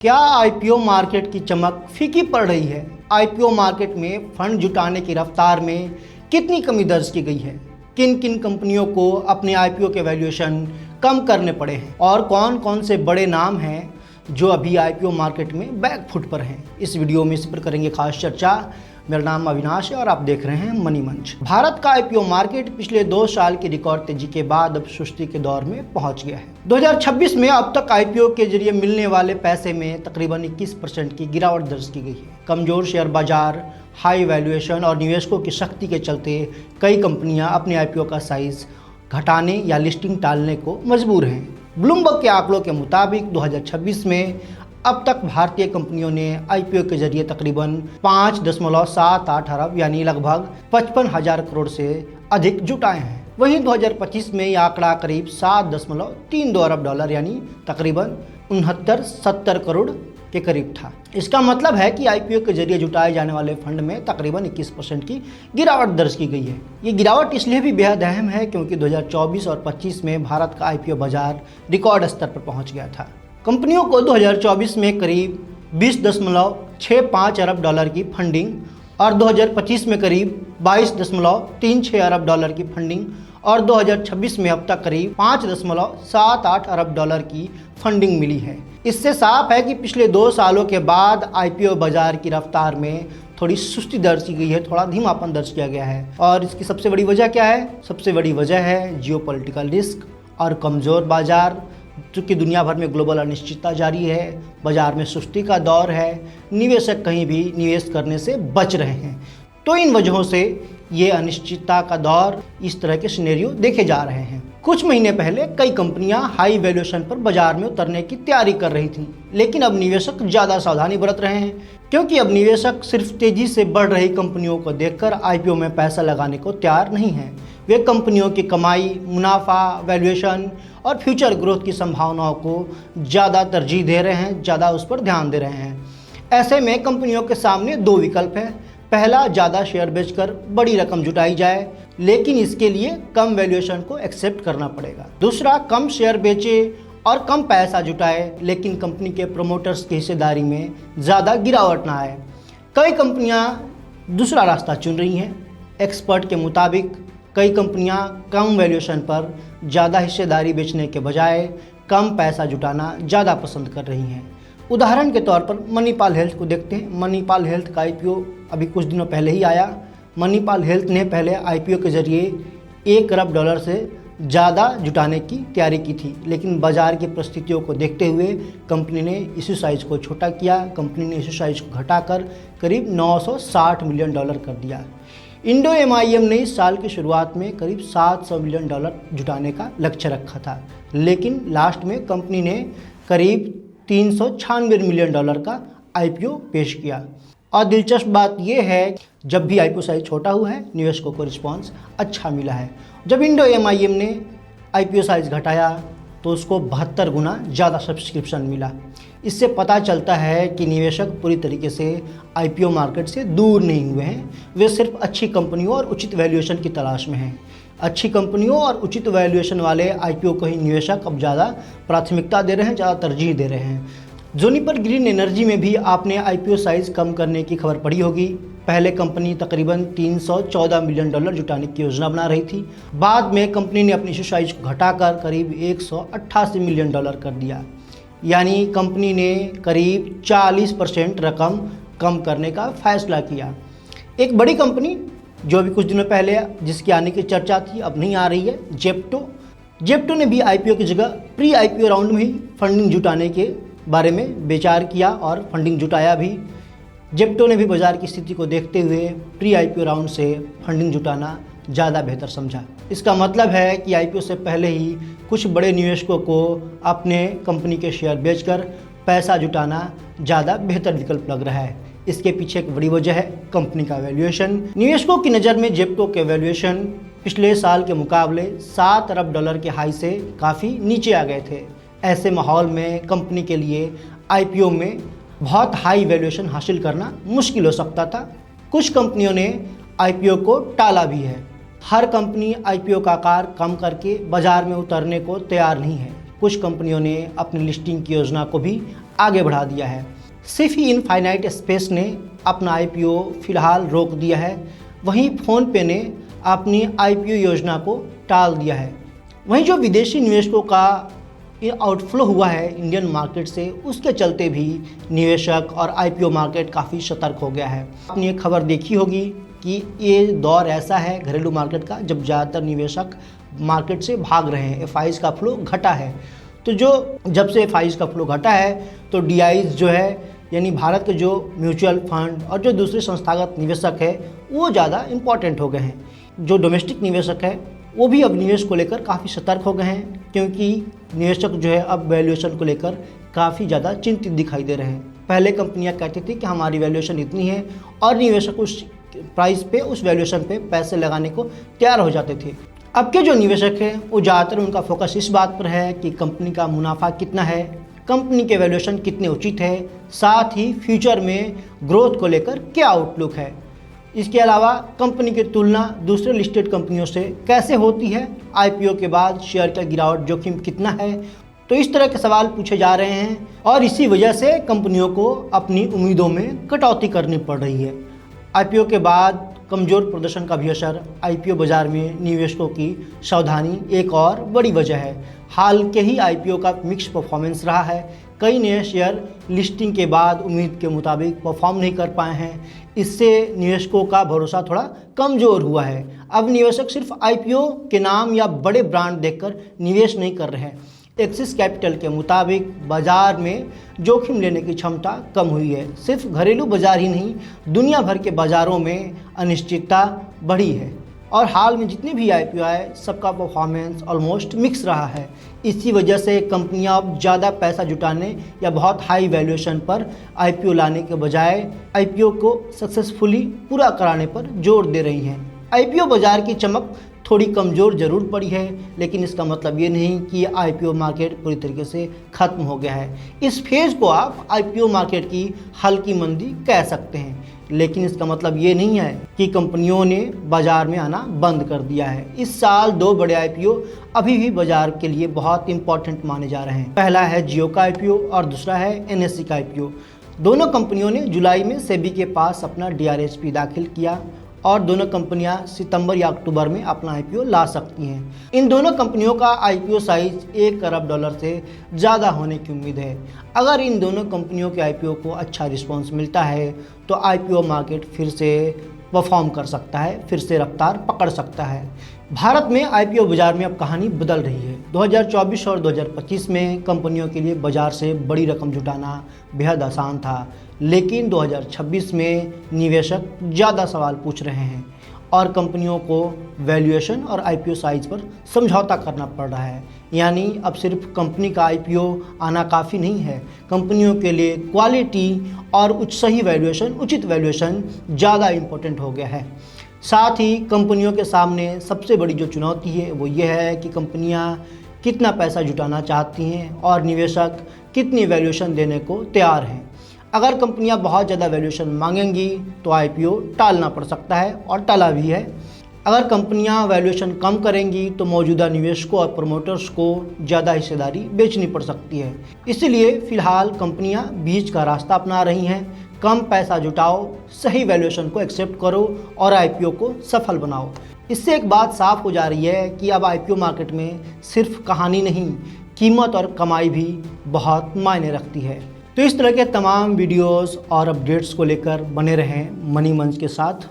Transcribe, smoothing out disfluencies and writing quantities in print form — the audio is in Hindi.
क्या आईपीओ मार्केट की चमक फीकी पड़ रही है? आईपीओ मार्केट में फंड जुटाने की रफ्तार में कितनी कमी दर्ज की गई है? किन किन कंपनियों को अपने आईपीओ के वैल्यूएशन कम करने पड़े हैं और कौन कौन से बड़े नाम हैं जो अभी आईपीओ मार्केट में बैकफुट पर हैं? इस वीडियो में इस पर करेंगे खास चर्चा। मेरा नाम अविनाश है और आप देख रहे हैं मनी मंच। भारत का आईपीओ मार्केट पिछले 2 साल की रिकॉर्ड तेजी के बाद अब सुस्ती के दौर में पहुंच गया है। 2026 में अब तक आईपीओ के जरिए मिलने वाले पैसे में तकरीबन 21% की गिरावट दर्ज की गई है। कमजोर शेयर बाजार, हाई वैल्यूएशन और निवेशकों की शक्ति के चलते कई कंपनियां अपने आईपीओ का साइज घटाने या लिस्टिंग टालने को मजबूर हैं। ब्लूमबर्ग के आंकड़ों के मुताबिक 2026 में अब तक भारतीय कंपनियों ने आईपीओ के जरिए तकरीबन 5.78 अरब यानी लगभग 55,000 करोड़ से अधिक जुटाए हैं। वहीं 2025 में यह आंकड़ा करीब 7.32 अरब डॉलर यानी तकरीबन 69-70 करोड़ के करीब था। इसका मतलब है कि आईपीओ के जरिए जुटाए जाने वाले फंड में तकरीबन 21% की गिरावट दर्ज की गई है। ये गिरावट इसलिए भी बेहद अहम है क्योंकि 2024 और 25 में भारत का आईपीओ बाजार रिकॉर्ड स्तर पर पहुंच गया था। कंपनियों को 2024 में करीब 20.65 अरब डॉलर की फंडिंग और 2025 में करीब 22.36 अरब डॉलर की फंडिंग और 2026 में अब तक करीब 5.78 अरब डॉलर की फंडिंग मिली है। इससे साफ है कि पिछले 2 सालों के बाद आईपीओ बाजार की रफ्तार में थोड़ी सुस्ती दर्ज की गई है, थोड़ा धीमापन दर्ज किया गया है। और इसकी सबसे बड़ी वजह क्या है? सबसे बड़ी वजह है जियोपॉलिटिकल रिस्क और कमज़ोर बाजार। चूँकि दुनिया भर में ग्लोबल अनिश्चितता जारी है, बाजार में सुस्ती का दौर है, निवेशक कहीं भी निवेश करने से बच रहे हैं। तो इन वजहों से ये अनिश्चितता का दौर, इस तरह के सिनेरियो देखे जा रहे हैं। कुछ महीने पहले कई कंपनियां हाई वैल्यूएशन पर बाजार में उतरने की तैयारी कर रही थीं, लेकिन अब निवेशक ज़्यादा सावधानी बरत रहे हैं क्योंकि अब निवेशक सिर्फ तेज़ी से बढ़ रही कंपनियों को देखकर आईपीओ में पैसा लगाने को तैयार नहीं हैं। वे कंपनियों की कमाई, मुनाफा, वैल्यूएशन और फ्यूचर ग्रोथ की संभावनाओं को ज़्यादा तरजीह दे रहे हैं, ज़्यादा उस पर ध्यान दे रहे हैं। ऐसे में कंपनियों के सामने 2 विकल्प हैं। पहला, ज़्यादा शेयर बेचकर बड़ी रकम जुटाई जाए, लेकिन इसके लिए कम वैल्यूएशन को एक्सेप्ट करना पड़ेगा। दूसरा, कम शेयर बेचे और कम पैसा जुटाए, लेकिन कंपनी के प्रोमोटर्स की हिस्सेदारी में ज़्यादा गिरावट ना आए। कई कंपनियां दूसरा रास्ता चुन रही हैं। एक्सपर्ट के मुताबिक कई कंपनियां कम वैल्यूएशन पर ज़्यादा हिस्सेदारी बेचने के बजाय कम पैसा जुटाना ज़्यादा पसंद कर रही हैं। उदाहरण के तौर पर मणिपाल हेल्थ को देखते हैं। मणिपाल हेल्थ का आईपीओ अभी कुछ दिनों पहले ही आया। मणिपाल हेल्थ ने पहले आईपीओ के जरिए 1 अरब डॉलर से ज़्यादा जुटाने की तैयारी की थी, लेकिन बाजार की परिस्थितियों को देखते हुए कंपनी ने इश्यू साइज को छोटा किया। कंपनी ने इश्यू साइज को घटाकर करीब 960 मिलियन डॉलर कर दिया। इंडो एमआईएम ने इस साल की शुरुआत में करीब 700 मिलियन डॉलर जुटाने का लक्ष्य रखा था, लेकिन लास्ट में कंपनी ने करीब 396 मिलियन डॉलर का आईपीओ पेश किया। और दिलचस्प बात यह है, जब भी आईपीओ साइज छोटा हुआ है, निवेशकों को रिस्पांस अच्छा मिला है। जब इंडो एमआईएम ने आईपीओ साइज घटाया तो उसको 72 गुना ज़्यादा सब्सक्रिप्शन मिला। इससे पता चलता है कि निवेशक पूरी तरीके से आईपीओ मार्केट से दूर नहीं हुए हैं। वे सिर्फ अच्छी कंपनियों और उचित वैल्यूएशन की तलाश में हैं। अच्छी कंपनियों और उचित वैल्यूएशन वाले आईपीओ को ही निवेशक अब ज़्यादा प्राथमिकता दे रहे हैं, ज़्यादा तरजीह दे रहे हैं। जूनिपर ग्रीन एनर्जी में भी आपने आईपीओ साइज़ कम करने की खबर पढ़ी होगी। पहले कंपनी तकरीबन 314 मिलियन डॉलर जुटाने की योजना बना रही थी। बाद में कंपनी ने अपनी इश्यू साइज को घटाकर करीब 188 मिलियन डॉलर कर दिया, यानी कंपनी ने करीब 40% रकम कम करने का फैसला किया। एक बड़ी कंपनी जो अभी कुछ दिनों पहले जिसके आने की चर्चा थी, अब नहीं आ रही है, जेप्टो ने भी आईपीओ की जगह प्री आईपीओ राउंड में ही फंडिंग जुटाने के बारे में विचार किया और फंडिंग जुटाया भी। जेप्टो ने भी बाजार की स्थिति को देखते हुए प्री आईपीओ राउंड से फंडिंग जुटाना ज़्यादा बेहतर समझा। इसका मतलब है कि आईपीओ से पहले ही कुछ बड़े निवेशकों को अपने कंपनी के शेयर बेचकर पैसा जुटाना ज़्यादा बेहतर विकल्प लग रहा है। इसके पीछे एक बड़ी वजह है कंपनी का वैल्यूएशन। निवेशकों की नज़र में जेप्टो के वैल्यूएशन पिछले साल के मुकाबले 7 अरब डॉलर के हाई से काफ़ी नीचे आ गए थे। ऐसे माहौल में कंपनी के लिए आईपीओ में बहुत हाई वैल्यूएशन हासिल करना मुश्किल हो सकता था। कुछ कंपनियों ने आईपीओ को टाला भी है। हर कंपनी आईपीओ का आकार कम करके बाजार में उतरने को तैयार नहीं है। कुछ कंपनियों ने अपनी लिस्टिंग की योजना को भी आगे बढ़ा दिया है। सिफी इनफाइनाइट स्पेस ने अपना आईपीओ फिलहाल रोक दिया है, वहीं फ़ोनपे ने अपनी आईपीओ योजना को टाल दिया है। वहीं जो विदेशी निवेशकों का आउटफ्लो हुआ है इंडियन मार्केट से, उसके चलते भी निवेशक और आईपीओ मार्केट काफ़ी सतर्क हो गया है। आपने ये खबर देखी होगी कि ये दौर ऐसा है घरेलू मार्केट का जब ज़्यादातर निवेशक मार्केट से भाग रहे हैं, एफआईज का फ्लो घटा है। तो जब से एफआईज का फ्लो घटा है तो डीआईज जो है यानी भारत के जो म्यूचुअल फंड और जो दूसरे संस्थागत निवेशक है वो ज़्यादा इम्पॉर्टेंट हो गए हैं। जो डोमेस्टिक निवेशक है वो भी अब निवेश को लेकर काफ़ी सतर्क हो गए हैं, क्योंकि निवेशक जो है अब वैल्यूएशन को लेकर काफ़ी ज़्यादा चिंतित दिखाई दे रहे हैं। पहले कंपनियां कहती थी कि हमारी वैल्यूएशन इतनी है और निवेशक उस प्राइस पे, उस वैल्यूएशन पे पैसे लगाने को तैयार हो जाते थे। अब के जो निवेशक हैं वो ज़्यादातर उनका फोकस इस बात पर है कि कंपनी का मुनाफा कितना है, कंपनी के वैल्यूएशन कितने उचित है, साथ ही फ्यूचर में ग्रोथ को लेकर क्या आउटलुक है। इसके अलावा कंपनी की तुलना दूसरे लिस्टेड कंपनियों से कैसे होती है, आईपीओ के बाद शेयर का गिरावट जोखिम कितना है। तो इस तरह के सवाल पूछे जा रहे हैं और इसी वजह से कंपनियों को अपनी उम्मीदों में कटौती करनी पड़ रही है। आईपीओ के बाद कमज़ोर प्रदर्शन का भी असर आईपीओ बाज़ार में निवेशकों की सावधानी एक और बड़ी वजह है। हाल के ही आईपीओ का मिक्स परफॉर्मेंस रहा है। कई नए शेयर लिस्टिंग के बाद उम्मीद के मुताबिक परफॉर्म नहीं कर पाए हैं, इससे निवेशकों का भरोसा थोड़ा कमज़ोर हुआ है। अब निवेशक सिर्फ आईपीओ के नाम या बड़े ब्रांड देखकर निवेश नहीं कर रहे हैं। एक्सिस कैपिटल के मुताबिक बाजार में जोखिम लेने की क्षमता कम हुई है। सिर्फ घरेलू बाजार ही नहीं, दुनिया भर के बाज़ारों में अनिश्चितता बढ़ी है और हाल में जितने भी आईपीओ आए सबका परफॉर्मेंस ऑलमोस्ट मिक्स रहा है। इसी वजह से कंपनियां अब ज़्यादा पैसा जुटाने या बहुत हाई वैल्यूएशन पर आईपीओ लाने के बजाय आईपीओ को सक्सेसफुली पूरा कराने पर जोर दे रही हैं। आईपीओ बाज़ार की चमक थोड़ी कमज़ोर ज़रूर पड़ी है, लेकिन इसका मतलब ये नहीं कि आईपीओ मार्केट पूरी तरीके से ख़त्म हो गया है। इस फेज़ को आप आईपीओ मार्केट की हल्की मंदी कह सकते हैं, लेकिन इसका मतलब ये नहीं है कि कंपनियों ने बाज़ार में आना बंद कर दिया है। इस साल 2 बड़े आईपीओ अभी भी बाज़ार के लिए बहुत इंपॉर्टेंट माने जा रहे हैं। पहला है जियो का आईपीओ और दूसरा है एनएससी का आईपीओ। दोनों कंपनियों ने जुलाई में सेबी के पास अपना डीआरएसपी दाखिल किया और दोनों कंपनियां सितंबर या अक्टूबर में अपना आईपीओ ला सकती हैं। इन दोनों कंपनियों का आईपीओ साइज $1 अरब से ज़्यादा होने की उम्मीद है। अगर इन दोनों कंपनियों के आईपीओ को अच्छा रिस्पांस मिलता है तो आईपीओ मार्केट फिर से परफॉर्म कर सकता है, फिर से रफ्तार पकड़ सकता है। भारत में आईपीओ बाज़ार में अब कहानी बदल रही है। 2024 और 2025 में कंपनियों के लिए बाज़ार से बड़ी रकम जुटाना बेहद आसान था, लेकिन 2026 में निवेशक ज़्यादा सवाल पूछ रहे हैं और कंपनियों को वैल्यूएशन और आईपीओ साइज पर समझौता करना पड़ रहा है। यानी अब सिर्फ कंपनी का आईपीओ आना काफ़ी नहीं है, कंपनियों के लिए क्वालिटी और सही वैल्यूएशन, उचित वैल्यूएशन ज़्यादा इम्पोर्टेंट हो गया है। साथ ही कंपनियों के सामने सबसे बड़ी जो चुनौती है वो ये है कि कंपनियां कितना पैसा जुटाना चाहती हैं और निवेशक कितनी वैल्यूएशन देने को तैयार हैं। अगर कंपनियां बहुत ज़्यादा वैल्यूएशन मांगेंगी तो आईपीओ टालना पड़ सकता है और टाला भी है। अगर कंपनियां वैल्यूएशन कम करेंगी तो मौजूदा निवेशकों और प्रमोटर्स को ज़्यादा हिस्सेदारी बेचनी पड़ सकती है। इसलिए फ़िलहाल कंपनियां बीच का रास्ता अपना रही हैं। कम पैसा जुटाओ, सही वैल्यूएशन को एक्सेप्ट करो और आईपीओ को सफल बनाओ। इससे एक बात साफ हो जा रही है कि अब आईपीओ मार्केट में सिर्फ कहानी नहीं, कीमत और कमाई भी बहुत मायने रखती है। तो इस तरह के तमाम वीडियोस और अपडेट्स को लेकर बने रहें मनी मंच के साथ।